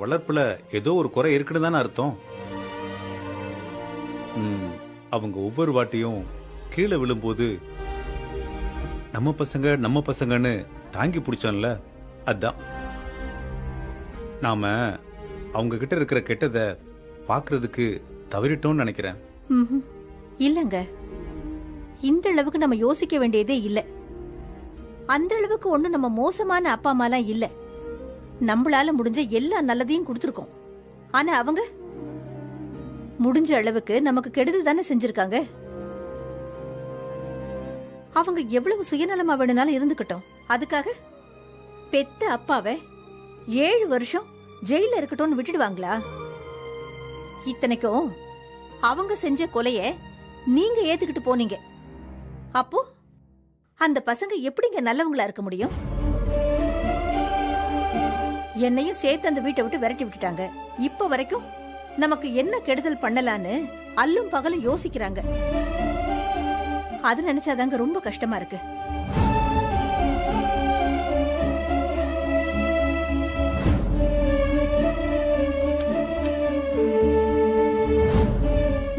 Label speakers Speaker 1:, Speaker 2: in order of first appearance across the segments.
Speaker 1: வளர்ப்புல ஏதோ ஒரு குறை இருக்குன்னு தானே அர்த்தம். அவங்க ஒவ்வொரு வாட்டியும் கீழே விழும்போது நம்ம பசங்கன்னு தாங்கி பிடிச்சோம்ல, அதான் நாம அவங்க கிட்ட இருக்கிற கெட்டதை பாக்குறதுக்கு தவறிட்டோம்னு நினைக்கிறேன்.
Speaker 2: இல்லங்க, இந்த அளவுக்கு நம்ம யோசிக்க வேண்டியதே இல்ல. அந்த அளவுக்கு ஒண்ணு நம்ம மோசமான அப்பா அம்மாலாம் இல்ல. நம்மளால முடிஞ்ச எல்லா நல்லதையும் கொடுத்துருக்கோம். ஆனா அவங்க முடிஞ்ச அளவுக்கு நமக்கு கெடுதல் தானே செஞ்சிருக்காங்க. அவங்க எவ்வளவு சுயநலமா வேணும்னாலும் இருந்துக்கட்டும். அதுக்காக பெத்த அப்பாவை 7 வருஷம் ஜெயில இருக்கட்டும்னு விட்டுடுவாங்களா? இத்தனைக்கும் அவங்க செஞ்ச கொலைய நீங்க ஏத்துக்கிட்டு போனீங்க. அப்போ அந்த பசங்க எப்படிங்க நல்லவங்களா இருக்க முடியும்? என்னையும் சேர்த்து அந்த வீட்டை விட்டு விரட்டி விட்டுட்டாங்க. இப்ப வரைக்கும் நமக்கு என்ன கெடுதல் பண்ணலான்னு அல்லும் பகலும் யோசிக்கிறாங்க. அது நினைச்சாதாங்க ரொம்ப கஷ்டமா இருக்கு.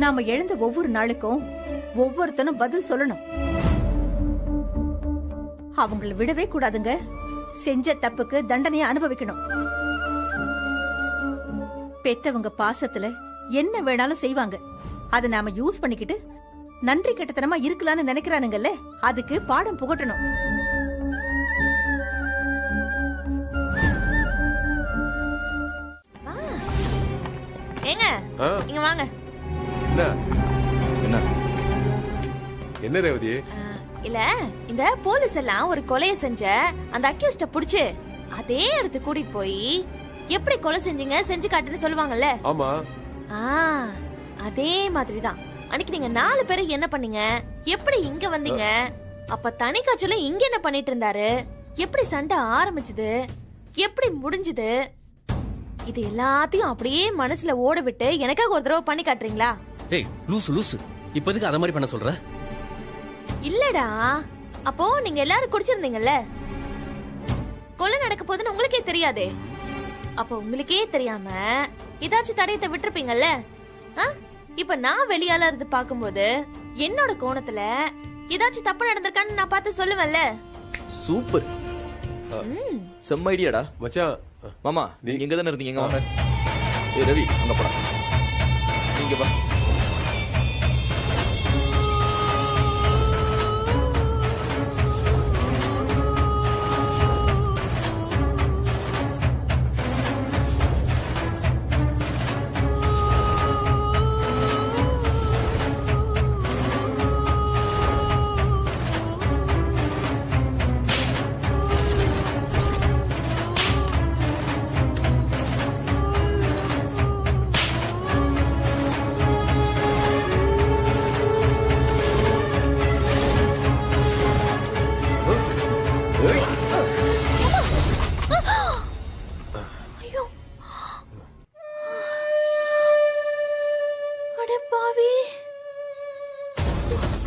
Speaker 2: நாம எழுந்த ஒவ்வொரு நாளுக்கும் ஒவ்வொருத்தனும் பதில் சொல்லணும். அவங்கள விடவே கூடாதுங்க. செஞ்ச தப்புக்கு தண்டனையை அனுபவிக்கணும். பெத்தவங்க பாசத்துல என்ன வேணாலும் செய்வாங்க. அதை நாம யூஸ் பண்ணிக்கிட்டு நன்றி கெட்டத்தனமா இருக்கலாம்னு நினைக்கிறானுங்கல்ல, அதுக்கு பாடம் புகட்டணும்.
Speaker 3: ஏங்க இங்க வாங்க.
Speaker 4: என்ன ரேவதி?
Speaker 3: இல்ல, இந்த போலீஸ் எல்லாம் ஒரு கொலையை செஞ்ச அந்த அக்யூஸ்ட புடிச்சு அதே இடத்து கூட்டிட்டு போய் எப்படி கொலை செஞ்சீங்க செஞ்சு காட்டுன்னு சொல்லுவாங்கல்ல.
Speaker 4: ஆமா.
Speaker 3: அதே மாதிரிதான் அன்னைக்கு நீங்க 4 பேரும் என்ன பண்ணீங்க, எப்படி இங்க வந்தீங்க, அப்ப தனி காய்ச்சல இங்க என்ன பண்ணிட்டு இருந்தாரு, எப்படி சண்டை ஆரம்பிச்சது, எப்படி முடிஞ்சது, இது எல்லாத்தையும் அப்படியே மனசுல ஓட விட்டு எனக்காக ஒரு தடவை பண்ணி காட்டுறீங்களா?
Speaker 5: ஏய் லூசு, இப்போதைக்கு அத மாதிரி பண்ண சொல்ற?
Speaker 3: இல்லடா, அப்போ நீங்க எல்லாரும் குடிச்சிருந்தீங்கல்ல, கொலை நடக்க போதுன்னு உங்களுக்கே தெரியாதே. அப்போ உங்களுக்கே தெரியாம ஏதாச்சும் தடயத்தை விட்டுருப்பீங்கல்ல. இப்ப நான் வெளியால இருந்து பாக்கும்போது என்னோட கோணத்துல ஏதாச்சும் தப்பு நடந்திருக்கான்னு நான் பார்த்து சொல்லுவேன்ல.
Speaker 6: சூப்பர், செம்ம ஐடியாடா
Speaker 4: மச்சான்.
Speaker 6: மாமா நீங்க எங்க தானே இருந்தீங்க? எங்க வாங்க. ஏய் ரவி, அங்க போடா. நீங்க வா.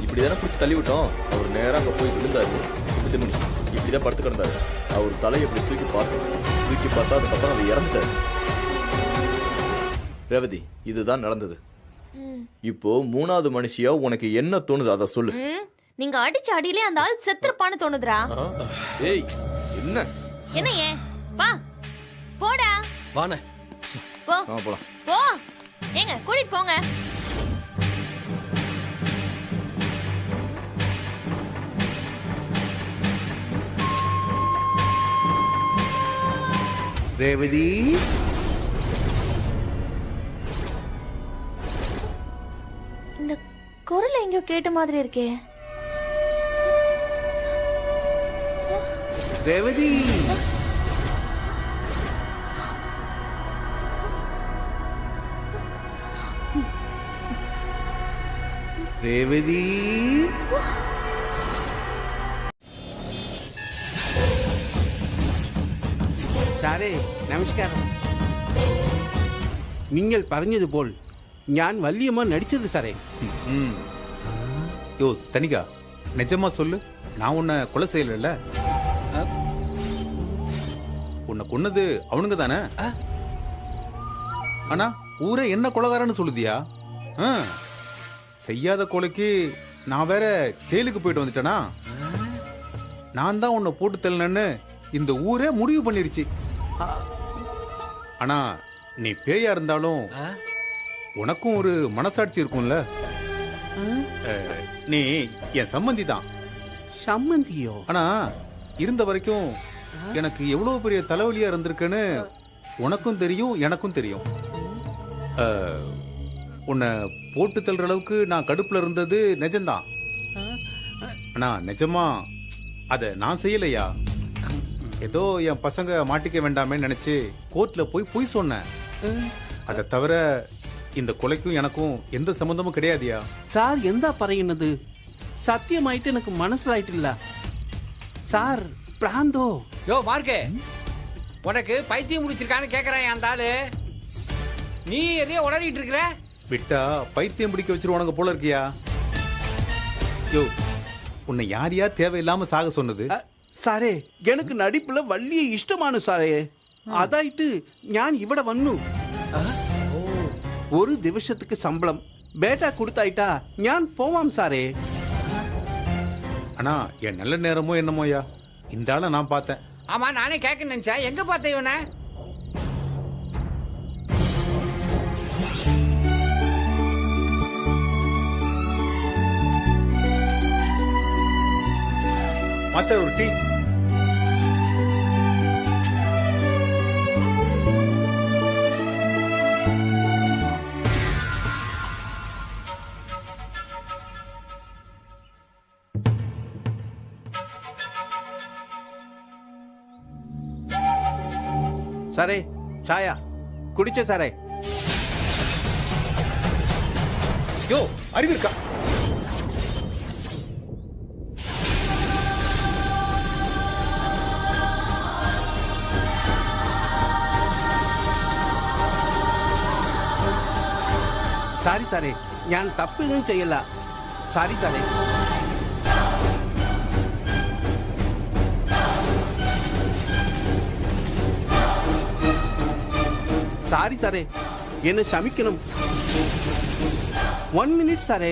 Speaker 6: இப்படிதானே பிடிச்சி தள்ளி விட்டோம். அவர் நேரம் அங்க போய் விழுந்தாரு. இப்படிதான் படுத்து கிடந்தாரு. அவர் தலையை இப்படி தூக்கி பார்த்தா அதுக்கப்புறம் அவர் இறந்துட்டாரு. ரேவதி, இதுதான் நடந்தது. இப்போ 3வது மனுஷியா உனக்கு என்ன தோணுது அதை சொல்லு.
Speaker 3: நீங்க அடிச்ச அடியிலே அந்த ஆள் செத்துருப்பான்னு தோணுதுடா.
Speaker 6: ஏய் என்ன
Speaker 3: என்ன ஏன் வா போடா
Speaker 5: வாணே
Speaker 3: போ
Speaker 6: போலாம்.
Speaker 3: போ ஏங்க கூட்டிட்டு போங்க.
Speaker 7: ரேவதி,
Speaker 3: இந்த குரல் எங்கேயோ கேட்ட மாதிரி இருக்கே.
Speaker 7: ரேவதி, ரேவதி. സാറേ നമസ്കാരം. നിങ്ങൾ പറഞ്ഞതുപോൽ ഞാൻ വല്യമ്മ നടിച്ചത് സാറേ.
Speaker 1: யோ தனிகா, நிஜமா சொல்லு, நான் உன்னை கொலை செய்யல. உன்னை கொன்னது அவனுங்க தானே? ஆனா ஊரே என்ன கொலைகாரன்னு சொல்லுதியா? ஆ, செய்யாத கொலைக்கு நான் வேற ஜெயிலுக்கு போயிட்டு வந்துட்டேனா? நான் தான் உன்னை போட்டு தள்ளனன்னு இந்த ஊரே முடிவு பண்ணிருச்சு. ஆனா நீ பேயா இருந்தாலும் உனக்கும் ஒரு மனசாட்சி இருக்கும்ல. நீ என் சம்மந்தி தான்.
Speaker 7: சம்மந்தியோ?
Speaker 1: ஆனா இருந்த வரைக்கும் எனக்கு எவ்வளவு பெரிய தலைவலியா இருந்திருக்குன்னு உனக்கும் தெரியும், எனக்கும் தெரியும். உன்னை போட்டு தள்ளுற அளவுக்கு நான் கடுப்புல இருந்தது நிஜம்தான். ஆனா நிஜமா அத நான் செய்யலையா? ஏதோ என் பசங்க மாட்டிக்க வேண்டாமே நினைச்சு கோர்ட்ல போய் சொன்னேன். அதை தவிர இந்த கொலைக்கும் எனக்கும் எந்த சம்பந்தமும் கிடையாதியா?
Speaker 7: சார் எந்த பறையினது சத்தியமாயிட்டு எனக்கு மனசிலாயிட்டில்ல சார். பிராந்தோ
Speaker 8: யோ மார்க்கே, உனக்கு பைத்தியம் முடிச்சிருக்கான்னு கேக்குறேன் அந்த ஆளு. நீ எதையோ உளறிட்டு இருக்கிற.
Speaker 1: விட்டா பைத்தியம் பிடிக்க வச்சிருவானுங்க போல இருக்கியா? யோ, உன்னை யாரையா தேவையில்லாம சாக சொன்னது?
Speaker 7: സാറേ എനിക്ക് നടിപ്പുള്ള വലിയ ഇഷ്ടമാണ് സാറേ. അതായിട്ട് ഞാൻ ഇവിടെ വന്നു. ഒരു ദിവസത്തേക്ക് ശമ്പളം ബേട്ട കൊടുത്തായിട്ടാ ഞാൻ പോവാം സാറേ.
Speaker 1: ஆனா என் நல்ல நேரமோ என்னமோயா இந்த ஆளை நான் பார்த்தேன்.
Speaker 8: ஆமா, நானே கேட்க நினைச்சேன். எங்க பார்த்த இவனை?
Speaker 1: மாஸ்டர் ஒரு டீ.
Speaker 7: സാറേ ചായ കുടിച്ചേ സാറേ.
Speaker 1: யோ, அறிவு இருக்கா?
Speaker 7: സാരി സാറേ, ഞാൻ തപ്പിതൊന്നും ചെയ്യല്ല. സാരി സാറേ. സാരി സാറേ, എന്നെ ക്ഷമിക്കണം. 1 മിനിറ്റ് സാറേ,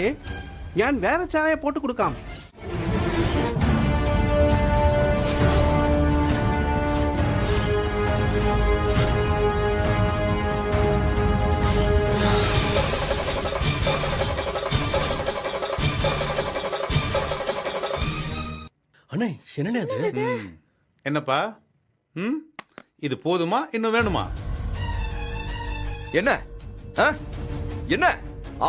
Speaker 7: ഞാൻ വേറെ ചായ പോട്ട് കൊടുക്കാം.
Speaker 5: அண்ணே என்னண்ணே அது?
Speaker 1: என்னப்பா? ம், இது போதுமா இன்னும் வேணுமா?
Speaker 6: என்ன என்ன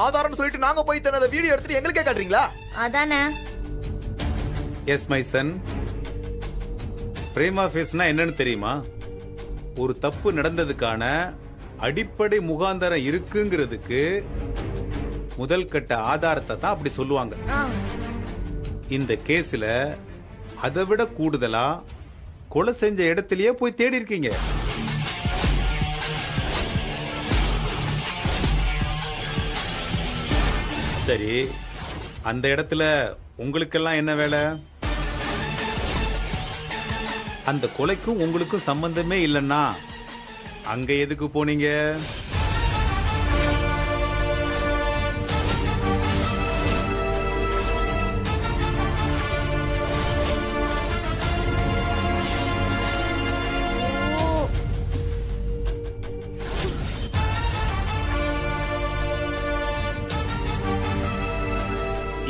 Speaker 6: ஆதாரம்னு சொல்லிட்டு நாங்க போய் தன வீடியோ எடுத்துட்டு எங்களுக்கே காட்டுறீங்களா?
Speaker 3: அதானே.
Speaker 1: Yes my son. பிரேமா ஃபேஸ்னா என்னன்னு தெரியுமா? ஒரு தப்பு நடந்ததுக்கான அடிப்படை முகாந்தரம் இருக்குங்கிறதுக்கு முதல் கட்ட ஆதாரத்தை தான் அப்படி சொல்லுவாங்க. இந்த கேஸ்ல அதை விட கூடுதலா கொலை செஞ்ச இடத்திலேயே போய் தேடி இருக்கீங்க. சரி, அந்த இடத்துல உங்களுக்கெல்லாம் என்ன வேலை? அந்த கொலைக்கும் உங்களுக்கும் சம்பந்தமே இல்லைன்னா அங்க எதுக்கு போனீங்க?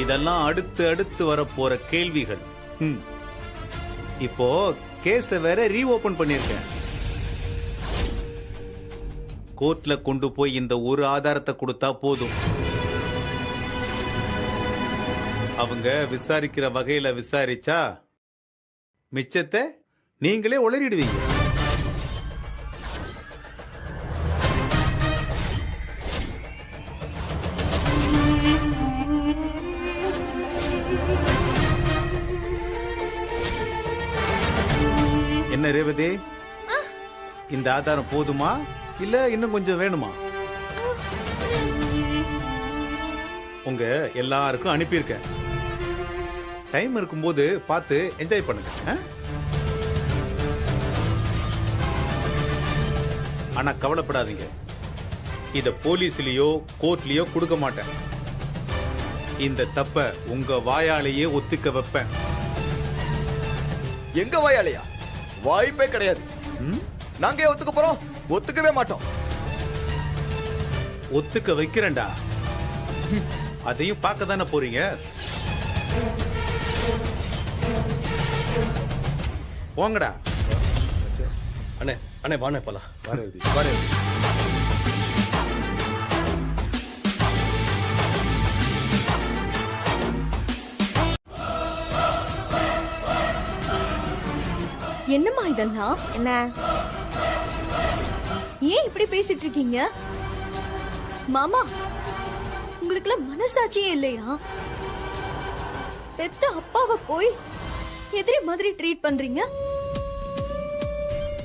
Speaker 1: இதெல்லாம் அடுத்து அடுத்து வரப்போற கேள்விகள். இப்போ கேஸ வேற ரீஓபன் பண்ணிருக்கேன். கோர்ட்ல கொண்டு போய் இந்த ஒரு ஆதாரத்தை கொடுத்தா போதும். அவங்க விசாரிக்கிற வகையில விசாரிச்சா மிச்சத்தை நீங்களே உளறிடுவீங்க. என்ன ரேவதி, இந்த ஆதாரம் போதுமா இல்ல இன்னும் கொஞ்சம் வேணுமா? உங்க எல்லாருக்கும் அனுப்பியிருக்கேன். டைம் இருக்கும்போது பார்த்து என்ஜாய் பண்ணுங்க. ஆனா கவலைப்படாதீங்க, இத போலீஸ்லயோ கோர்ட்லயோ கொடுக்க மாட்டேன். இந்த தப்ப உங்க வாயாலேயே ஒத்துக்க வைப்பேன்.
Speaker 6: எங்க வாயாலையா? வாய்ப்பே கிடையாது. நாங்க ஏன் ஒத்துக்க போறோம்? ஒத்துக்கவே மாட்டோம்.
Speaker 1: ஒத்துக்க வைக்கிறேன்டா. அதையும் பார்க்க தானே போறீங்க. போங்கடா.
Speaker 5: அண்ணே அண்ணே வாண்ணே போலாம்.
Speaker 4: வா ரேவதி, வா ரேவதி.
Speaker 9: என்னம்மா இதெல்லாம்?
Speaker 3: என்ன
Speaker 9: ஏன் இப்படி பேசிட்டு இருக்கீங்க? மாமா, உங்களுக்குலாம் மனசாட்சியே இல்லையா? பெத்த அப்பாவை போய் எதிரி மாதிரி ட்ரீட் பண்றீங்க.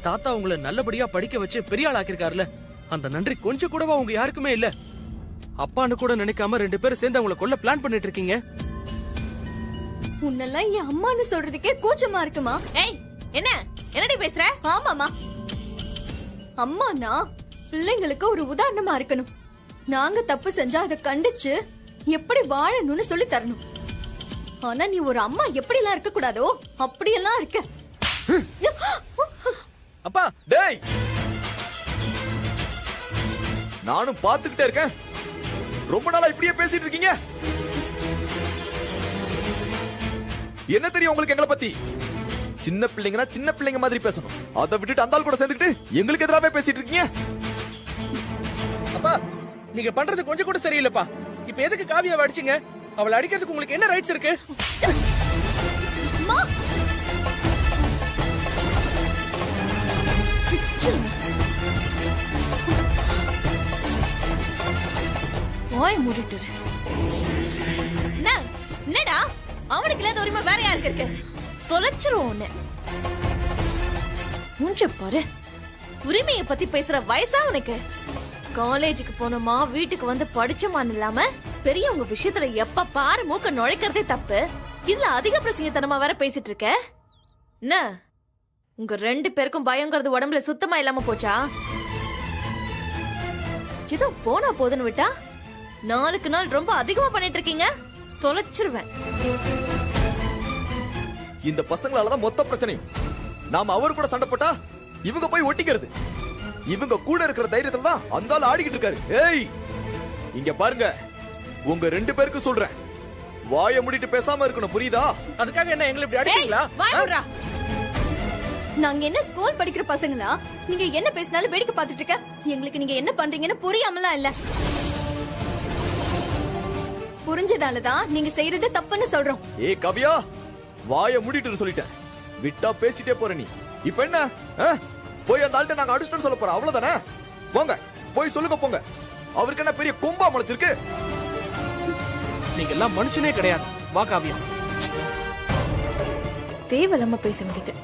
Speaker 10: தாத்தா உங்களை நல்லபடியா படிக்க வச்சு பெரிய ஆள் ஆக்கிருக்காருல, அந்த நன்றி கொஞ்சம் கூடவா உங்க யாருக்குமே இல்ல? அப்பான்னு கூட நினைக்காம 2 பேரும் சேர்ந்து அவங்கள கொல்ல பிளான் பண்ணிட்டு இருக்கீங்க.
Speaker 9: உன்னெல்லாம் என் அம்மான்னு சொல்றதுக்கே கூச்சமா இருக்குமா?
Speaker 3: ஏய் என்ன என்னடி பேசுற?
Speaker 9: ஆமாமா, அம்மானா பிள்ளைங்களுக்கு ஒரு உதாரணமா இருக்கணும். நாங்க தப்பு செஞ்சா அதை கண்டிச்சு எப்படி வாழணும்னு சொல்லி தரணும். ஆனா நீ ஒரு அம்மா எப்படி எல்லாம் இருக்க கூடாதோ அப்படியெல்லாம் இருக்க.
Speaker 10: அப்பா
Speaker 6: டேய், நானும் பாத்துக்கிட்டே இருக்கேன். ரொம்ப நாளா இப்படியே பேசிட்டு இருக்கீங்க. என்ன தெரியும் உங்களுக்கு எங்களை பத்தி? சின்ன பிள்ளைங்கன்னா சின்ன பிள்ளைங்க மாதிரி பேசணும். அதை விட்டுட்டு அந்த ஆள் கூட சேர்ந்துக்கிட்டு எங்களுக்கு எதிராவே பேசிட்டு இருக்கீங்க.
Speaker 10: அப்பா நீங்க பண்றது கொஞ்சம் கூட சரியில்லைப்பா. இப்ப எதுக்கு காவியாவை அடிச்சீங்க? அவளை அடிக்கிறதுக்கு உங்களுக்கு என்ன ரைட்ஸ் இருக்கு?
Speaker 3: வாய் மூடிட்டு இரு. என்னடா அவனுக்கு இல்லாத உரிமை வேற யாருக்கு இருக்கு? தொலைச்சிரும் உன்னை. மூஞ்ச பாரு. உரிமையை பத்தி பேசுற வயசா உனக்கு? காலேஜுக்கு போனோமா வீட்டுக்கு வந்து படிச்சோமான்னு இல்லாம பெரியவங்க விஷயத்துல எப்ப பாரு மூக்க நுழைக்கிறதே தப்பு. இதுல அதிக பிரசங்கத்தனமா வேற பேசிட்டு இருக்க. என்ன உங்க 2 பேருக்கும் பயங்கிறது உடம்புல சுத்தமா இல்லாம போச்சா? ஏதோ போனா போதுன்னு விட்டா நாளுக்கு நாள் ரொம்ப அதிகமா பண்ணிட்டு இருக்கீங்க. தொலைச்சிருவேன்.
Speaker 6: இந்த பசங்களாலதான் மொத்த பிரச்சனையும். நாம அவர் கூட சண்டை போட்டா இவங்க போய் ஒட்டிக்கிறது. இவங்க கூட இருக்கிற தைரியத்துல தான் அந்த ஆள் ஆடிக்கிட்டு இருக்காரு. ஏய் இங்க பாருங்க, உங்க 2 பேருக்கு சொல்றேன், வாயை மூடிட்டு பேசாம இருக்கணும், புரியுதா?
Speaker 10: அதுக்காக என்ன எங்களை இப்படி அடிச்சீங்களா?
Speaker 9: நாங்க என்ன ஸ்கூல் படிக்கிற பசங்களா? நீங்க என்ன பேசினாலும் வேடிக்கை பார்த்துட்டு இருக்க. எங்களுக்கு நீங்க என்ன பண்றீங்கன்னு புரியாமலாம் இல்ல. புரிஞ்சதாலதான் நீங்க செய்யறது தப்புன்னு சொல்றோம்.
Speaker 6: ஏய் கவியா, வாயை மூடிட்டு சொல்லிட்டேன். விட்டா பேசிட்டே போற நீ. இப்ப என்ன போய் அந்த ஆள்கிட்ட நாங்க அடிச்சிட்டோம்னு சொல்ல போறோம், அவ்வளவுதானே? போங்க போய் சொல்லுங்க போங்க. அவருக்கு என்ன பெரிய கொம்பா முளைச்சிருக்கு?
Speaker 10: நீங்க எல்லாம் மனுஷனே கிடையாது. வா காவியா.
Speaker 3: தேவையில்லாம பேச வேண்டியது.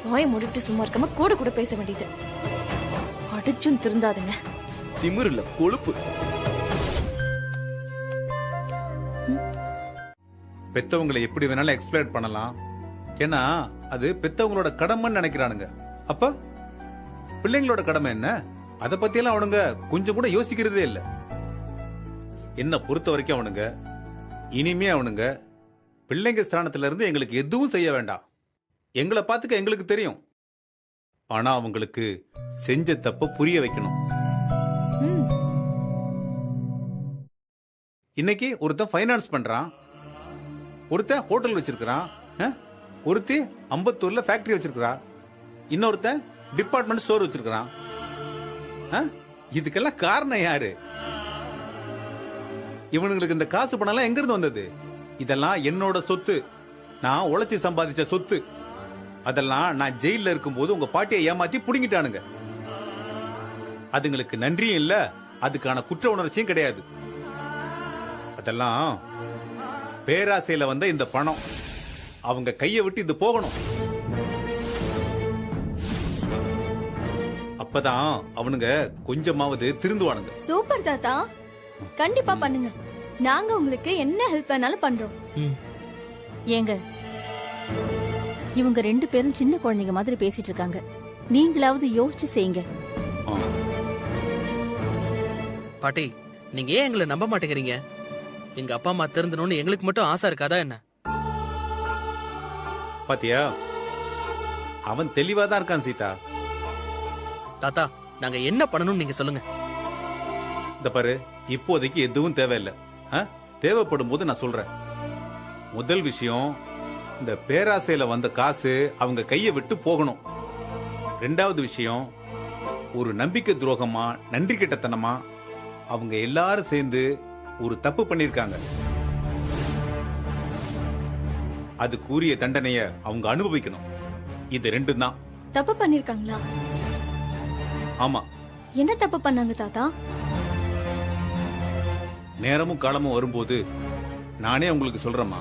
Speaker 3: வாயை மூடிட்டு சும்மா இருக்காம கூட கூட பேச வேண்டியது. அடிச்சும் திருந்தாதுங்க.
Speaker 6: திமிரு இல்ல, கொழுப்பு.
Speaker 1: பெத்தவங்களை எப்படி வேணாலும் எக்ஸ்பிளைன் பண்ணலாம். ஏன்னா அது பெத்தவங்களோட கடமைன்னு நினைக்கிறானுங்க. அப்ப பிள்ளைங்களோட கடமை என்ன? அதை பத்தியெல்லாம் அவனுங்க கொஞ்சம் கூட யோசிக்கிறதே இல்ல. என்ன பொறுத்த வரைக்கும் அவனுங்க இனிமே அவனுங்க பிள்ளைங்க ஸ்தானத்துல இருந்து எங்களுக்கு எதுவும் செய்ய வேண்டாம். எங்களை பார்த்துக்க எங்களுக்கு தெரியும். ஆனா அவங்களுக்கு செஞ்ச தப்ப புரிய வைக்கணும். இன்னைக்கு ஒருத்தன் ஃபைனான்ஸ் பண்றான், ஒருத்தன் ஹோட்டல் வச்சிருக்கிறான், ஒருத்தி அம்பத்தூர்ல ஃபேக்டரி வச்சிருக்கிறா, இன்னொருத்தன் டிபார்ட்மெண்ட் ஸ்டோர் வச்சிருக்கிறான். இதுக்கெல்லாம் காரணம் யாரு? இவனுங்களுக்கு இந்த காசு பணம் எங்க இருந்து வந்தது? இதெல்லாம் என்னோட சொத்து, நான் உழைச்சி சம்பாதிச்ச சொத்து. அதெல்லாம் நான் ஜெயில இருக்கும்போது உங்க பாட்டியை ஏமாத்தி புடுங்கிட்டானுங்க. அதுங்களுக்கு நன்றியும் இல்ல, அதுக்கான குற்ற உணர்ச்சியும் கிடையாது. அதெல்லாம் பேராசையில வந்த இந்த பணம். அவங்க கையை விட்டு இது போகணும். அப்பதான் அவனுங்க கொஞ்சமாவது திருந்துவானுங்க.
Speaker 9: சூப்பர் தாத்தா, கண்டிப்பா பண்ணுங்க. நாங்க உங்களுக்கு என்ன ஹெல்ப் வேணாலும் பண்றோம்.
Speaker 2: ஏங்க, இவங்க 2 பேரும் சின்ன குழந்தைங்க மாதிரி பேசிட்டு இருக்காங்க. நீங்களாவது யோசிச்சு செய்யுங்க.
Speaker 10: பாட்டி நீங்க ஏன் எங்களை நம்ப மாட்டேங்கிறீங்க? எங்க அப்பா அம்மா திருந்தணும்னு எங்களுக்கு மட்டும் ஆசை இருக்காதா என்ன?
Speaker 1: பாத்தியா, அவன் தெளிவா தான் இருக்கான் சீதா.
Speaker 10: தாத்தா நாங்க என்ன பண்ணணும்னு நீங்க சொல்லுங்க.
Speaker 1: இந்த பாரு, இப்போதைக்கு எதுவும் தேவையில்லை. தேவைப்படும் போது நான் சொல்றேன். முதல் விஷயம், இந்த பேராசையில வந்த காசு அவங்க கையை விட்டு போகணும். ரெண்டாவது விஷயம், ஒரு நம்பிக்கை துரோகமா நன்றி கெட்டத்தனமா அவங்க எல்லாரும் சேர்ந்து ஒரு தப்பு பண்ணிருக்காங்க. அதுக்குரிய தண்டனைய அவங்க அனுபவிக்கணும். இது ரெண்டும் தான்.
Speaker 9: தப்பு பண்ணிருக்காங்களா?
Speaker 1: ஆமா.
Speaker 9: என்ன தப்பு பண்ணாங்க தாத்தா?
Speaker 1: நேரமும் காலமும் வரும்போது நானே உங்களுக்கு சொல்றேம்மா.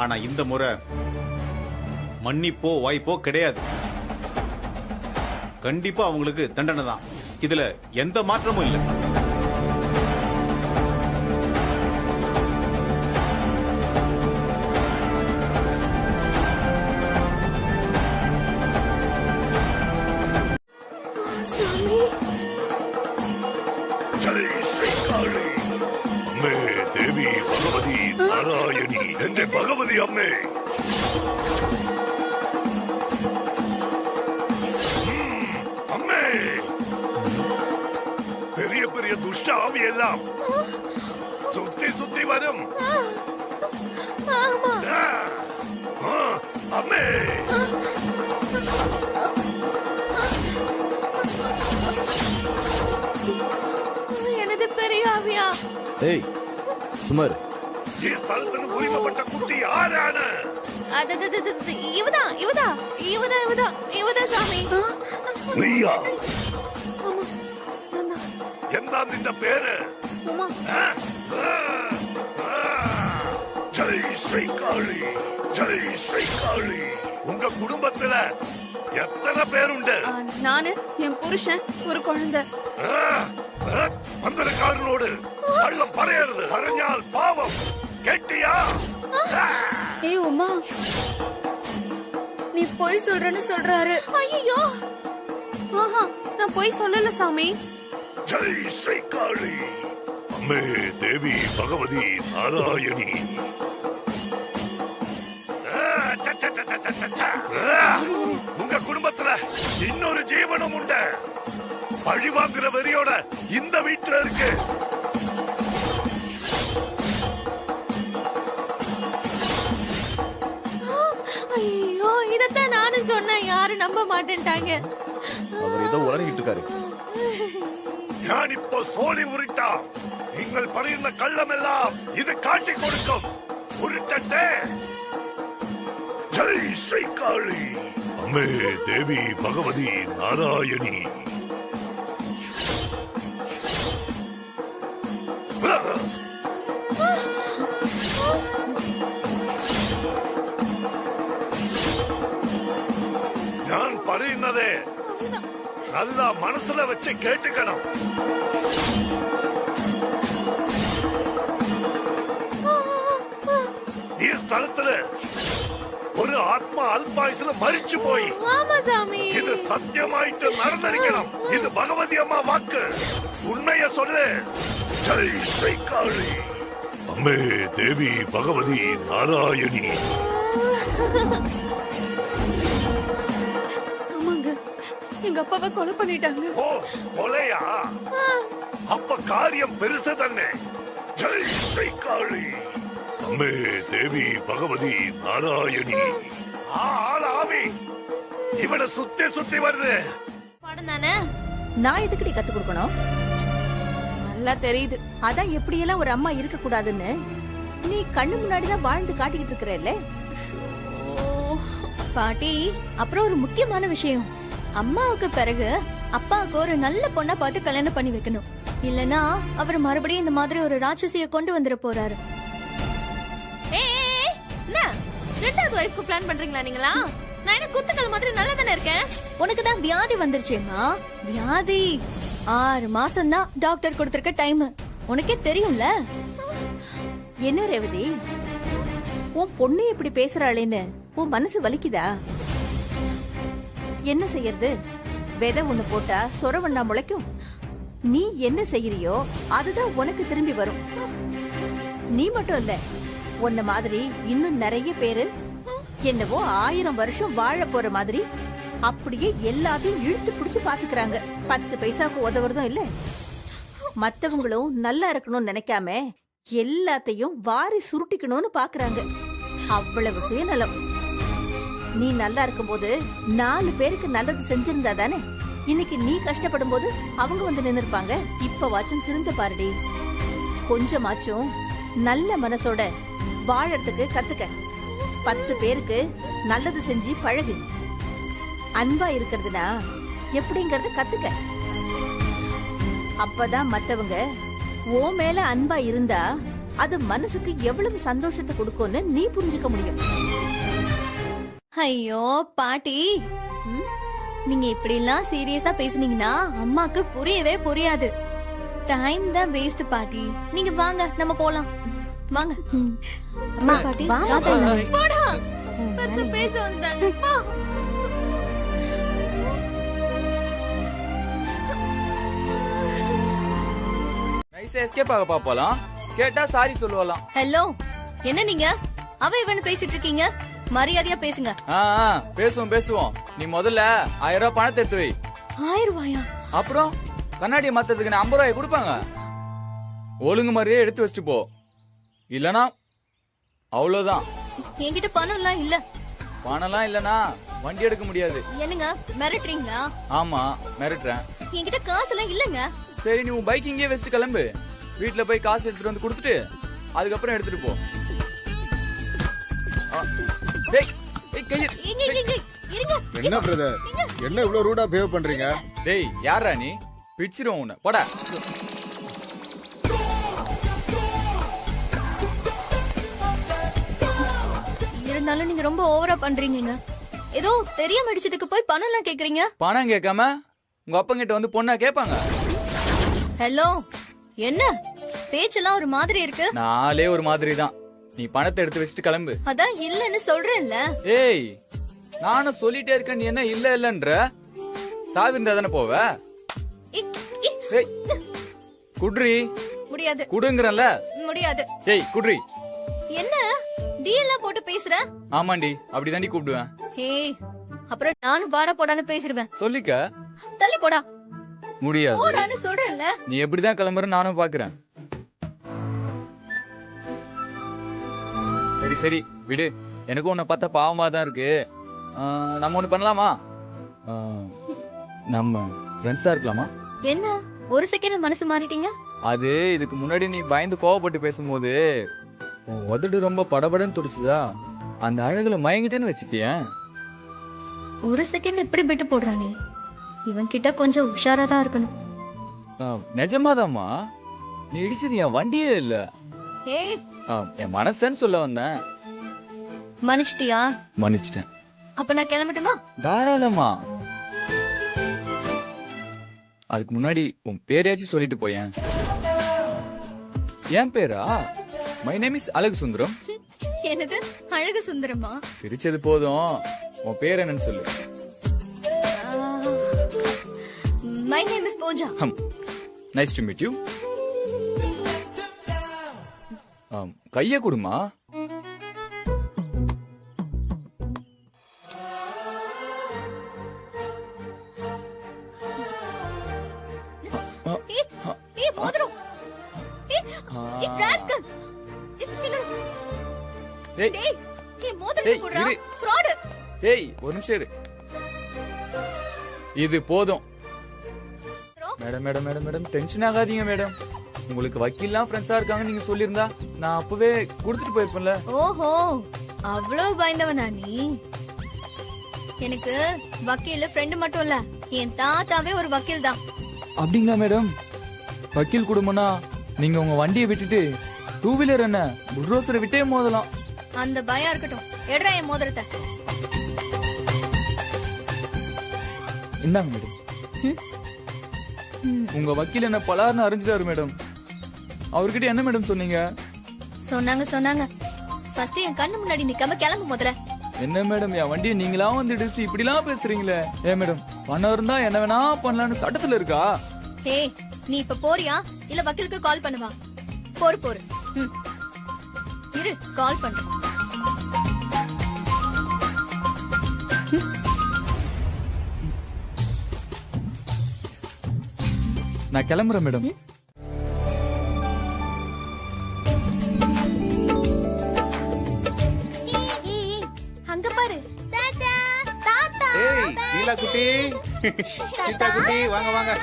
Speaker 1: ஆனா இந்த முறை மன்னிப்போ வாய்ப்போ கிடையாது. கண்டிப்பா அவங்களுக்கு தண்டனை தான். இதுல எந்த மாற்றமும் இல்லை.
Speaker 11: அம்மே தேவி பகவதி நாராயணி என்ற பகவதி அம்மே, அம்மே பெரிய பெரிய துஷ்ட ஆவி எல்லாம் சுத்தி சுத்தி வரும். அம்மே
Speaker 3: எனது பெரிய ஆவியா?
Speaker 6: ஏய் சுமார்,
Speaker 11: ஸ்தலத்துல உரிமைப்பட்ட குட்டி யாரான?
Speaker 3: இவதான் சாமி.
Speaker 11: நீயா? എന്താ നിന്റെ പേര്? ஜெய் ஸ்ரீ காளி, ஜெய் ஸ்ரீ காளி. உங்க குடும்பத்துல எத்தனை பேருண்டு?
Speaker 3: நானு, என் புருஷன், ஒரு குழந்தை.
Speaker 11: மந்திரக்காரனோடு கள்ளம் பறையறது, பறைஞ்சால் பாவம். கேட்டியா?
Speaker 9: ஏய் உமா, நீ போய் சொல்றேன்னு சொல்றாரு.
Speaker 3: ஐயோ, ஆஹா, நான் போய் சொல்லல சாமி.
Speaker 11: ஜெய் ஸ்ரீ காளி, அம்மே தேவி பகவதி நாராயணி. உங்க குடும்பத்துல இன்னொரு ஜீவனம் உண்டு. பழி வாங்குற வெறியோட இந்த வீட்டுல இருக்கு.
Speaker 3: ஐயோ, இதத்தான் நானும் சொன்னேன், யாரும் நம்ப மாட்டேன்ட்டாங்க.
Speaker 6: அவர் ஏதோ உளறிக்கிட்டு இருக்காரு.
Speaker 11: நான் இப்போ சோழி உருட்டா, நீங்கள் பறிந்த கள்ளம் எல்லாம் இது காட்டி கொடுக்கும். உருட்டே. ஜெய் ஸ்ரீ காளி, அம்மே தேவி பகவதி நாராயணி. நான் பறிந்ததே நல்லா மனசுல வச்சு கேட்டுக்கணும். ഈ സ്ഥലത്തില് ഒരു ആത്മാ അല്പായുസില് മരിച്ചു പോയി. ഇത് സത്യമായിട്ട് നടന്നിരിക്കണം. ഇത് ഭഗവതി അമ്മ വാക്ക്. ഉണ്മയെ சொல்லு. ജയ് ശ്രീ കാളി, അമ്മേ ദേവി ഭഗവതി നാരായണി.
Speaker 3: எங்க அப்பாவை கொலை பண்ணிட்டாங்க.
Speaker 11: ஓ, கொலையா? அப்ப காரியம் பெருசு தானே. ஜெய் ஸ்ரீ காளி, அம்மே தேவி பகவதி நாராயணி. ஆள் ஆவி இவனை சுத்தி சுத்தி வருது.
Speaker 3: பாடம் தானே.
Speaker 2: நான் எதுக்கடி கத்து கொடுக்கணும்?
Speaker 3: நல்லா தெரியுது.
Speaker 2: அதான் எப்படியெல்லாம் ஒரு அம்மா இருக்க கூடாதுன்னு நீ கண்ணு முன்னாடிதான் வாழ்ந்து காட்டிக்கிட்டு இருக்கிறல்ல.
Speaker 9: பாட்டி, அப்புறம் ஒரு முக்கியமான விஷயம். அம்மாவுக்கு பிறகு அப்பாவுக்கு ஒரு நல்ல பொண்ணா பார்த்து கல்யாணம் பண்ணி வைக்கணும். இல்லனா அவர் மறுபடியும் இந்த மாதிரி ஒரு ராட்சசிய கொண்டு வந்துட போறாரு.
Speaker 3: ரெண்டாவது வைஃப்க்கு பிளான் பண்றீங்களா நீங்களா? நான் என்ன குத்துக்கள் மாதிரி நல்லா தானே இருக்கேன்.
Speaker 9: உனக்கு தான் வியாதி வந்துருச்சேம்மா. வியாதி 6 மாசம் தான் டாக்டர் கொடுத்திருக்க டைம். உனக்கே தெரியும்ல.
Speaker 2: என்ன ரேவதி, உன் பொண்ணு இப்படி பேசுறாளேன்னு உன் மனசு வலிக்குதா? என்ன செய்யறது? விதை ஒண்ணு போட்டா சொரவண்ணா முளைக்கும். நீ என்ன செய்யறியோ அதுதான் உனக்கு திரும்பி வரும். நீ மட்டும் இல்ல, உன்ன மாதிரி இன்னும் நிறைய பேரு என்னவோ 1000 வருஷம் வாழ போற மாதிரி அப்படியே எல்லாத்தையும் இழுத்து பிடிச்சு பாத்துக்கிறாங்க. 10 பைசாக்கு உதவுறதும் இல்ல, மத்தவங்களும் நல்லா இருக்கணும்னு நினைக்காம எல்லாத்தையும் வாரி சுருட்டிக்கணும்னு பாக்குறாங்க. அவ்வளவு சுயநலம். நீ நல்லா இருக்கும்போது 4 பேருக்கு நல்லது செஞ்சிருந்தா தானே இன்னைக்கு நீ கஷ்டப்படும் போது அவங்க வந்து நின்னு இருப்பாங்க. இப்ப வாச்சும் திருந்த பாருடி. கொஞ்சமாச்சும் நல்ல மனசோட வாழறதுக்கு கத்துக்க. 10 பேருக்கு நல்லது செஞ்சு பழகு. அன்பா இருக்கிறதுனா எப்படிங்கறத கத்துக்க. அப்பதான் மத்தவங்க ஓ மேல அன்பா இருந்தா அது மனசுக்கு எவ்வளவு சந்தோஷத்தை கொடுக்கும்னு நீ புரிஞ்சுக்க முடியும்.
Speaker 9: ஐயோ பாட்டி, நீங்க இப்படி எல்லாம் சீரியஸா பேசுனீங்கன்னா அம்மாக்கு புரியவே புரியாது. டைம் தான் வேஸ்ட் பாட்டி. நீங்க வாங்க நம்ம போலாம். வாங்க. அம்மா பாட்டி
Speaker 3: போடா. பச்சை பேச வந்தாங்க. போ.
Speaker 6: நைஸா எஸ்கேப் ஆக பாப்பலாம். கேட்டா சாரி சொல்லுவலாம்.
Speaker 9: ஹலோ, என்ன நீங்க அவ இவன்னு பேசிட்டு இருக்கீங்க? மரியாதையா பேசுங்க.
Speaker 6: பேசுவோம். நீ முதல்ல 1000 ரூபாய் பணத்தை எடுத்து வை.
Speaker 9: 1000 ரூபாயா?
Speaker 6: அப்புறம் கண்ணாடியை மாத்ததுக்கு 50 ரூபாய் கொடுப்பாங்க. ஒழுங்கு மாதிரியே எடுத்து வச்சுட்டு போ, இல்லனா அவ்வளவுதான்.
Speaker 9: என்கிட்ட பணம் எல்லாம் இல்ல.
Speaker 6: பணம்லாம் இல்லனா வண்டி எடுக்க முடியாது.
Speaker 9: என்னங்க மிரட்டுறீங்களா?
Speaker 6: ஆமா மிரட்டுறேன்.
Speaker 9: என்கிட்ட காசு எல்லாம் இல்லங்க.
Speaker 6: சரி, நீ உன் பைக் இங்கே வச்சுட்டு கிளம்பு. வீட்டுல போய் காசு எடுத்துட்டு வந்து கொடுத்துட்டு அதுக்கப்புறம் எடுத்துட்டு போ.
Speaker 12: என்ன பிரதர், என்ன இவ்வளவு ரூடா பிஹேவ் பண்றீங்க?
Speaker 6: டேய் யாரா நீ? பிச்சிரும் உன்னை, போடா.
Speaker 9: இருந்தாலும் நீங்க ரொம்ப ஓவரா பண்றீங்க. ஏதோ தெரியாம அடிச்சதுக்கு போய் பணம் எல்லாம் கேக்குறீங்க.
Speaker 6: பணம் கேட்காம உங்க அப்பா கிட்ட வந்து பொண்ணா கேட்பாங்க.
Speaker 9: ஹலோ, என்ன பேச்செல்லாம் ஒரு மாதிரி இருக்கு?
Speaker 6: நாளே ஒரு மாதிரி தான். நீ பணத்தை எடுத்து வச்சுட்டு கிளம்பு.
Speaker 9: அதான் இல்லன்னு சொல்றேன்ல.
Speaker 6: ஏய், நானும் சொல்லிட்டே இருக்கேன், நீ என்ன இல்ல இல்லன்ற? சாவி இருந்தா தானே போவ? குட்ரி.
Speaker 9: முடியாது.
Speaker 6: குடுங்கறல.
Speaker 9: முடியாது.
Speaker 6: ஏய் குட்ரி.
Speaker 9: என்ன டீல்லாம் போட்டு பேசுற?
Speaker 6: ஆமாண்டி, அப்படிதாண்டி கூப்பிடுவேன்.
Speaker 9: ஏய், அப்புறம் நானும் பாடா போடான்னு பேசிடுவேன்.
Speaker 6: சொல்லிக்க.
Speaker 9: தள்ளி போடா.
Speaker 6: முடியாது.
Speaker 9: போடான்னு சொல்றேன்ல.
Speaker 6: நீ எப்படிதான் கிளம்புற நானும் பாக்குறேன். சரி சரி விடு, எனக்கும் உன்னை பார்த்தா பாவமா தான் இருக்கு. நம்ம ஒண்ணு பண்ணலாமா? நம்ம ஃப்ரெண்ட்ஸா இருக்கலாமா?
Speaker 9: என்ன ஒரு செகண்ட் மனசு மாறிட்டீங்க?
Speaker 6: அது இதுக்கு முன்னாடி நீ பயந்து கோவப்பட்டு பேசும்போது உன் உதடு ரொம்ப படபடன்னு துடிச்சுதா, அந்த அழகுல மயங்கிட்டேன்னு வச்சுக்கியேன்.
Speaker 9: ஒரு செகண்ட் எப்படி விட்டு போடுறானே, இவன் கிட்ட கொஞ்சம் உஷாரா தான் இருக்கணும்.
Speaker 6: நிஜமாதாம்மா, நீ இடிச்சது என் வண்டியே இல்ல,
Speaker 9: ஏய்
Speaker 6: என் மனசன்னு சொல்ல வந்தேன்.
Speaker 9: மன்னிச்சிட்டியா?
Speaker 6: மன்னிச்சிட்டேன்.
Speaker 9: அப்ப நான் கிளம்பட்டுமா?
Speaker 6: தாராளமா. அதுக்கு முன்னாடி உன் பேரையாச்சும் சொல்லிட்டு போயேன். என் பேரா? மை நேம் இஸ் அழகு சுந்தரம்.
Speaker 9: என்னது அழகு சுந்தரமா?
Speaker 6: சிரிச்சது போதும், உன் பேர் என்னன்னு சொல்லு.
Speaker 9: My name is Pooja.
Speaker 6: Nice to meet you. கைய கொடுமா. ஒரு நிமிஷம் இரு. இது போதும். Madam madam madam madam tension ஆகாதீங்க மேடம். உங்களுக்கு வக்கீல்லாம் ஃப்ரெண்ட்ஸா இருக்காங்க நீங்க சொல்லிருந்தா நான் அப்பவே கொடுத்துட்டு போயிருப்பேன்ல.
Speaker 9: ஓஹோ, அவ்வளவு பயந்தவனா நீ? எனக்கு வக்கீல் ஃப்ரெண்ட் மட்டும் இல்ல, என் தாத்தாவே ஒரு வக்கீல் தான்.
Speaker 6: அப்படிங்களா மேடம்? வக்கீல் குடும்பம்னா நீங்க உங்க வண்டியை விட்டுட்டு 2 வீலர் என்ன புல்ரோசரை விட்டே மோதலாம்.
Speaker 9: அந்த பயம் இருக்கட்டும், எடுறா என் மோதிரத்தை.
Speaker 6: இந்தாங்க மேடம். உங்க வக்கீல் என்ன பலார்னு அறிஞ்சிட்டாரு மேடம். அவர்கிட்ட என்ன மேடம் சொன்னீங்க?
Speaker 9: சொன்னாங்க ஃபர்ஸ்ட் என் கண்ணு முன்னாடி நிக்காம கிளம்பு முதல்ல.
Speaker 6: என்ன மேடம், என் வண்டியை நீங்களா வந்து இடிச்சு இப்படிலாம் பேசுறீங்களே? ஏ மேடம், பணம் இருந்தா என்ன வேணா பண்ணலாம்னு சட்டத்துல இருக்கா?
Speaker 9: ஏய், நீ இப்ப போறியா இல்ல வக்கீலுக்கு கால் பண்ணுவா? போரு. ம். இரு, கால் பண்றேன்.
Speaker 13: நான் கிளம்புறேன் மேடம்.
Speaker 9: அங்க பாரு. தாத்தா, தாத்தா.
Speaker 1: ஏய் நீலா குட்டி, சீதா குட்டி, வாங்க வாங்க.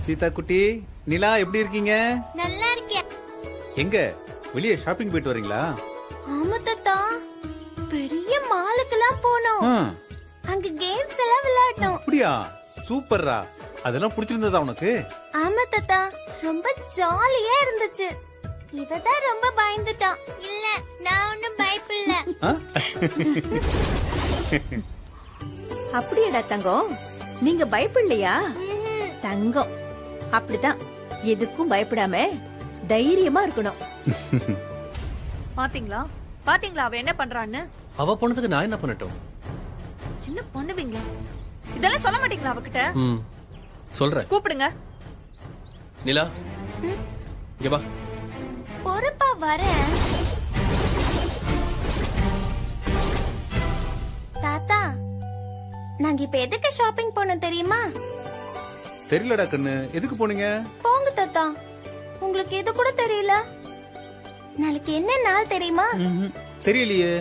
Speaker 1: சீதா குட்டி, நிலா எப்படி இருக்கீங்க?
Speaker 9: நல்லா இருக்கேன்.
Speaker 1: எங்க வெளியே ஷாப்பிங் போயிட்டு வரீங்களா?
Speaker 9: ஆமா தாத்தா, பெரிய மாலுக்கெல்லாம் போனோம். அங்க கேம்ஸ் எல்லாம் விளையாடணும்.
Speaker 1: அப்படியா? சூப்பர்ரா. அதெல்லாம் பிடிச்சிருந்ததா உனக்கு?
Speaker 9: ஆமா தாத்தா, ரொம்ப ஜாலியா இருந்துச்சு. இவதான் ரொம்ப பயந்துட்டான். இல்ல, நான் ஒண்ணும் பயப்படல.
Speaker 2: அப்படியாடா தங்கம், நீங்க பயப்படலையா? தங்கம் அப்படிதான், எதுக்கும் பயப்படாம தைரியமா இருக்கணும்.
Speaker 14: பாத்தீங்களா அவ என்ன பண்றான்னு?
Speaker 5: அவ போனதுக்கு நான் என்ன பண்ணட்டும்?
Speaker 14: என்ன பண்ணுவீங்களா? இதெல்லாம் சொல்ல மாட்டீங்களா அவகிட்ட?
Speaker 5: சொல்றேன்.
Speaker 14: கூப்பிடுங்க.
Speaker 5: நிலா, இங்க வா.
Speaker 9: பொறுப்பா வரேன். தாத்தா, நாங்க இப்ப எதுக்கு ஷாப்பிங் போனோம் தெரியுமா?
Speaker 1: தெரியலடா கண்ணு, எதுக்கு போனீங்க?
Speaker 9: போங்க தாத்தா, உங்களுக்கு எது கூட தெரியல. நாளைக்கு என்ன நாள் தெரியுமா?
Speaker 1: தெரியலையே.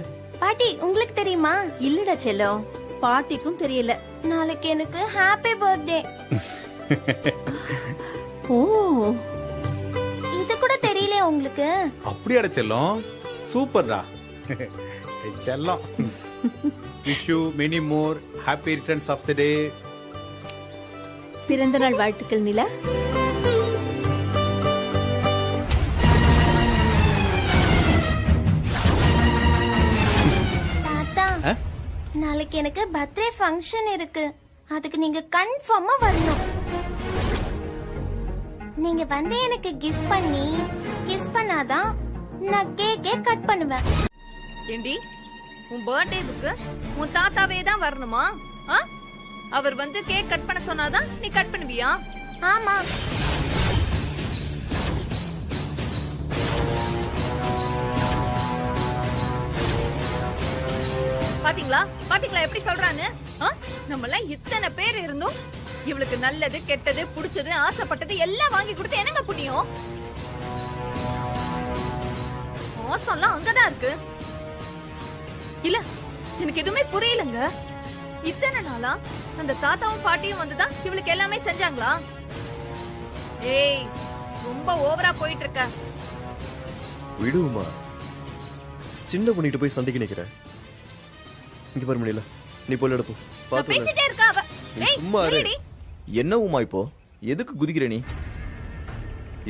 Speaker 9: பாட்டி, உங்களுக்கு தெரியுமா?
Speaker 2: இல்லடா செல்லம், பாட்டிக்கும் தெரியல.
Speaker 9: நாளைக்கு எனக்கு ஹாப்பி பர்த்டே.
Speaker 2: ஓ,
Speaker 9: இது கூட தெரியல உங்களுக்கு?
Speaker 1: அப்படியாட செல்லம், சூப்பர்டா. செல்லம், wish you many more happy returns of the day.
Speaker 2: பிறந்த நாள் வாழ்த்துக்கள் நிலா.
Speaker 9: தாத்தா, நாளைக்கு எனக்கு பர்த்டே ஃபங்க்ஷன் இருக்கு. அதுக்கு நீங்க கன்ஃபார்மா வரணும். நீங்க வந்து எனக்கு கிஃப்ட் பண்ணி கிஸ் பண்ணாதான் நான் கேக்கே கட் பண்ணுவேன்.
Speaker 14: ஏண்டி, உன் பர்த்டேவுக்கு உன் தாத்தாவே தான் வரணுமா? அவர் வந்து கேக் கட் பண்ண சொன்னாதான் நீ கட் பண்ணுவியா?
Speaker 9: ஆமா.
Speaker 14: பாத்தீங்களா எப்படி சொல்றான்னு? நம்ம எல்லாம் இத்தனை பேர் இருந்தோம், இவளுக்கு நல்லது கெட்டது புடிச்சது ஆசைப்பட்டது எல்லாம் வாங்கி கொடுத்து என்னங்க புண்ணியம்? மோசம்லாம் அங்கதான் இருக்கு. இல்ல, எனக்கு எதுவுமே புரியலங்க. இத்தனை நாளா அந்த தாத்தாவும் பாட்டியும் வந்துதான் இவளுக்கு எல்லாமே செஞ்சாங்களா? ஏய், ரொம்ப ஓவரா போயிட்டு இருக்க.
Speaker 6: விடுமா, சின்ன பண்ணிட்டு போய் சண்டைக்கு நிக்கிற. இங்க பாரு முடியல, நீ போய் எடுப்போ.
Speaker 14: பேசிட்டே இருக்கா அவ. ஏய்,
Speaker 6: சும்மா
Speaker 14: இருடி.
Speaker 6: என்ன உமா இப்போ எதுக்கு குதிக்கிற நீ?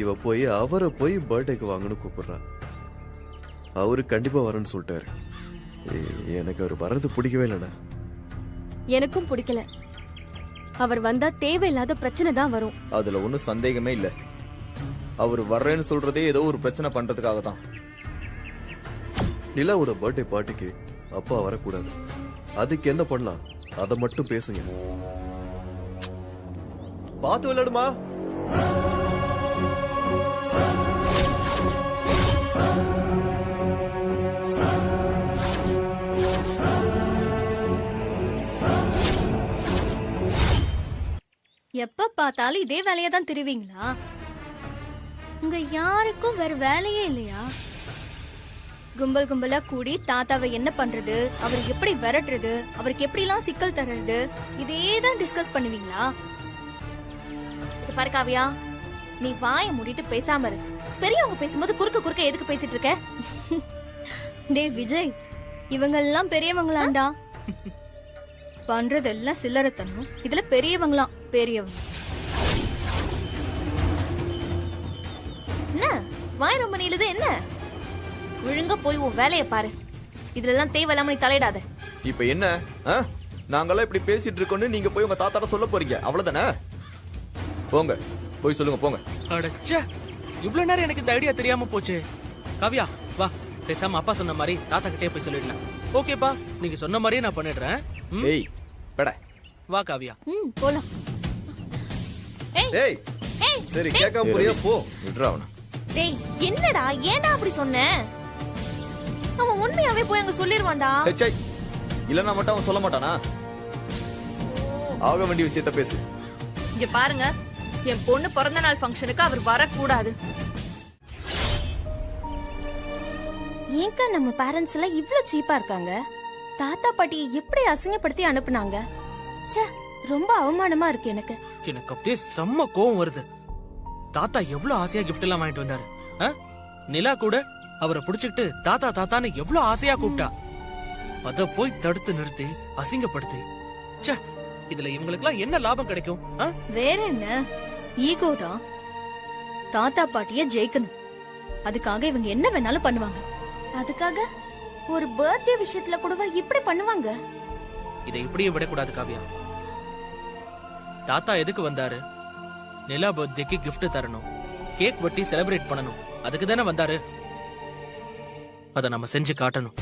Speaker 6: இவ போய் அவரை போய் பர்த்டேக்கு வாங்கன்னு கூப்பிடுறா. அவரு கண்டிப்பா வரேன்னு சொல்லிட்டாரு. எனக்கு அவர் வர்றது பிடிக்கவே இல்லைண்ணா.
Speaker 15: எனக்கும் பிடிக்கல. அவர் வந்தா தேவையில்லாத பிரச்சனை தான் வரும்.
Speaker 6: அதுல ஒன்னும் சந்தேகமே இல்ல. அவர் வர்றேன்னு சொல்றதே ஏதோ ஒரு பிரச்சனை பண்றதுக்காக தான். நிலாவோட பர்த்டே பார்ட்டிக்கு அப்பா வரக்கூடாது. அதுக்கு என்ன பண்ணலாம், அதை மட்டும் பேசுங்க. பார்த்து விளையாடுமா.
Speaker 9: எப்ப பார்த்தாலும் இதே வேலையா தான் திருவீங்களா? உங்க யாருக்கும் வேற வேலையே இல்லையா? கும்பல் கும்பலா கூடி தாத்தாவை என்ன பண்றது, அவர் எப்படி விரட்டுறது, அவருக்கு எப்படி எல்லாம் சிக்கல் தர்றது, இதேதான் டிஸ்கஸ் பண்ணுவீங்களா?
Speaker 3: இது பாரு காவியா, நீ வாயை மூடிட்டு பேசாம இரு. பெரியவங்க பேசும்போது குறுக்க எதுக்கு பேசிட்டு இருக்க?
Speaker 9: டே விஜய், இவங்க எல்லாம் பெரியவங்களாண்டா. பண்றதெல்லாம் சில்லறத்தனம், இதுல பெரியவங்களாம் பெரியவங்க.
Speaker 3: என்ன வாய் ரொம்ப நீளுது? என்ன ஒழுங்கா போய் உன் வேலையை பாரு. இதுல எல்லாம் தேவையில்லாம நீ தலையிடாத.
Speaker 6: இப்ப என்ன நாங்கெல்லாம் இப்படி பேசிட்டு இருக்கோம்னு நீங்க போய் உங்க தாத்தாட்ட சொல்ல போறீங்க அவ்வளவுதானே? போங்க போய் சொல்லுங்க போங்க.
Speaker 10: அடச்சே, இவ்வளவு நேரம் எனக்கு இந்த ஐடியா தெரியாம போச்சு. காவியா வா, பேசாம அப்பா சொன்ன மாதிரி தாத்தா கிட்டே போய் சொல்லிடலாம். ஓகேப்பா, நீங்க சொன்ன மாதிரியே நான் பண்ணிடுறேன்.
Speaker 6: ஏய் பெட
Speaker 10: வா காவியா.
Speaker 9: போலாம்.
Speaker 6: ஏய் சரி கேட்காம புரிய போ. விட்றா அவன.
Speaker 3: டேய் என்னடா ஏன்டா அப்படி சொன்ன? அவன் உண்மையாவே போய் அங்க சொல்லிடுவான்டா.
Speaker 6: டேய் இல்லன்னா மட்டும் அவன் சொல்ல மாட்டானா? ஆக வேண்டிய விஷயத்த பேசு.
Speaker 14: இங்க பாருங்க, என் பொண்ணு பிறந்த நாள் ஃபங்க்ஷனுக்கு அவர் வரக்கூடாது.
Speaker 15: ஏங்க நம்ம பேரண்ட்ஸ் எல்லாம் இவ்ளோ சீப்பா இருக்காங்க? தாத்தா பாட்டியை எப்படி அசிங்கப்படுத்தி அனுப்புனாங்க? ச்சே, ரொம்ப அவமானமா இருக்கு எனக்கு.
Speaker 10: எனக்கு அப்படியே செம்ம கோவம் வருது. தாத்தா எவ்வளவு ஆசையா கிஃப்ட் எல்லாம் வாங்கிட்டு வந்தாரு. நிலா கூட அவரை புடிச்சுக்கிட்டு தாத்தா தாத்தான்னு எவ்வளவு ஆசையா கூப்பிட்டா. அத போய் தடுத்து நிறுத்தி அசிங்கப்படுத்தி, ச்சே, இதுல இவங்களுக்குலாம் என்ன லாபம் கிடைக்கும்?
Speaker 9: வேற என்ன, ஈகோ தான். தாத்தா பாட்டிய ஜெயிக்கணும், அதுக்காக இவங்க என்ன வேணாலும் பண்ணுவாங்க.
Speaker 15: அதுக்காக ஒரு பர்த்டே விஷயத்துல கூடவா இப்படி பண்ணுவாங்க?
Speaker 10: இதை இப்படியே விடக்கூடாது காவியா. தாத்தா எதுக்கு வந்தாரு? நிலா பர்த்டேக்கு gift தரணும், கேக் வெட்டி செலிப்ரேட் பண்ணணும். அதுக்கு தானே வந்தாரு. அத நம்ம செஞ்சு காட்டணும்.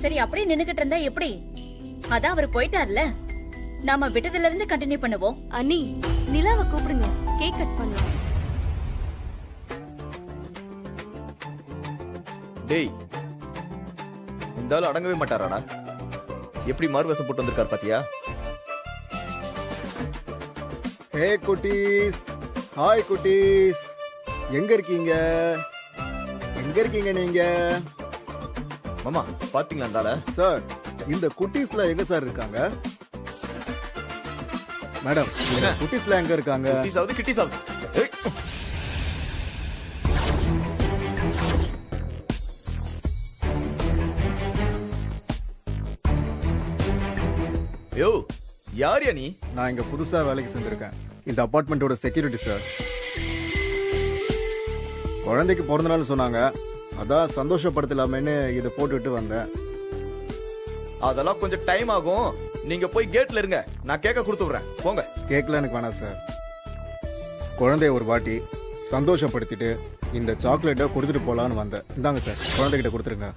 Speaker 16: சரி, அப்படியே நின்னுகிட்டு இருந்தா எப்படி? அதான் அவர் போயிட்டார்ல, நாம விட்டதுல இருந்து கண்டினியூ பண்ணுவோம்.
Speaker 15: அண்ணி, நிலாவை கூப்பிடுங்க, கேக் கட் பண்ணலாம்.
Speaker 6: டேய், இந்த ஆளு அடங்கவே மாட்டாராடா. எப்படி மார்வசம் போட்டு வந்திருக்கார் பாத்தியா?
Speaker 12: ஹே குட்டீஸ், ஹாய் குட்டீஸ், எங்க இருக்கீங்க? எங்க இருக்கீங்க நீங்க?
Speaker 6: மாமா பாத்தீங்களா அந்த ஆள?
Speaker 12: சார், இந்த குட்டீஸ்ல எங்க சார் இருக்காங்க? மேடம், இந்த குட்டீஸ்ல எங்க இருக்காங்க?
Speaker 6: குட்டீஸாவது கிட்டீஸாவது. ஏய், யோ யார் நீ?
Speaker 12: நான் இங்க புதுசா வேலைக்கு சேர்ந்திருக்கேன். இந்த அபார்ட்மெண்டோட செக்யூரிட்டி சார். குழந்தைக்கு பிறந்த நாள் சொன்னாங்க, அதான் சந்தோஷப்படுத்தலாமேன்னு இதை போட்டுட்டு வந்தேன்.
Speaker 6: அதெல்லாம் கொஞ்சம் டைம் ஆகும். நீங்க போய் கேட்ல இருங்க, நான் கேக்க கொடுத்து விடுறேன். போங்க.
Speaker 12: கேட்கல எனக்கு வேணாம் சார். குழந்தைய ஒரு வாட்டி சந்தோஷப்படுத்திட்டு இந்த சாக்லேட்டை கொடுத்துட்டு போலான்னு வந்தேன். இந்தாங்க சார், குழந்தைகிட்ட கொடுத்துருங்க.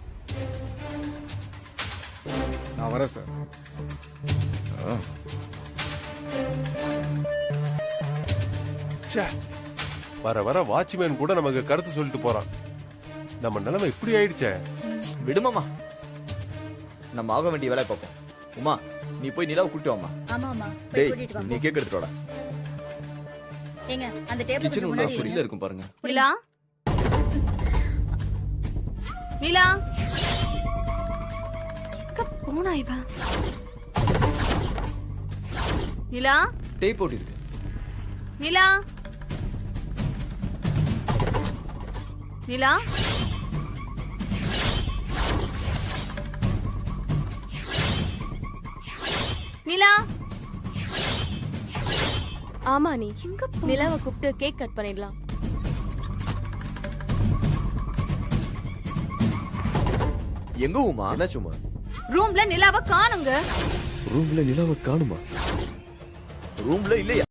Speaker 12: நான் வரேன் சார்.
Speaker 4: வர வர வாட்ச்மேன் கூட நமக்கு கருத்து சொல்லிட்டு போறான். நம்ம நிலைமை இப்படி ஆயிடுச்சே.
Speaker 6: விடுமாமா, நம்ம ஆக வேண்டிய வேலை பார்ப்போம். உமா, நீ போய் நிலாவை கூட்டிட்டு வாமா.
Speaker 16: ஆமாமா, போய்
Speaker 6: டேய்,
Speaker 16: கூட்டிட்டு வாங்க.
Speaker 6: நீ கேக் எடுத்துட்டு வாடா.
Speaker 16: ஏங்க, அந்த டேபிள் கொஞ்சம் முன்னாடி வைங்க.
Speaker 5: இருக்கும் பாருங்க.
Speaker 14: நிலா, நிலா,
Speaker 9: போனா இவ.
Speaker 14: நிலா,
Speaker 5: டேப் போட்டு இருக்கு.
Speaker 14: நிலா, நிலா, நிலா.
Speaker 15: ஆமா, நீ நிலாவை கூப்பிட்டு கேக் கட் பண்ணிடலாம்.
Speaker 6: எங்க உமா? என்னாச்சுமா?
Speaker 14: ரூம்ல நிலாவை காணுங்க.
Speaker 6: ரூம்ல நிலாவை காணுமா? ரூம்ல இல்லையா?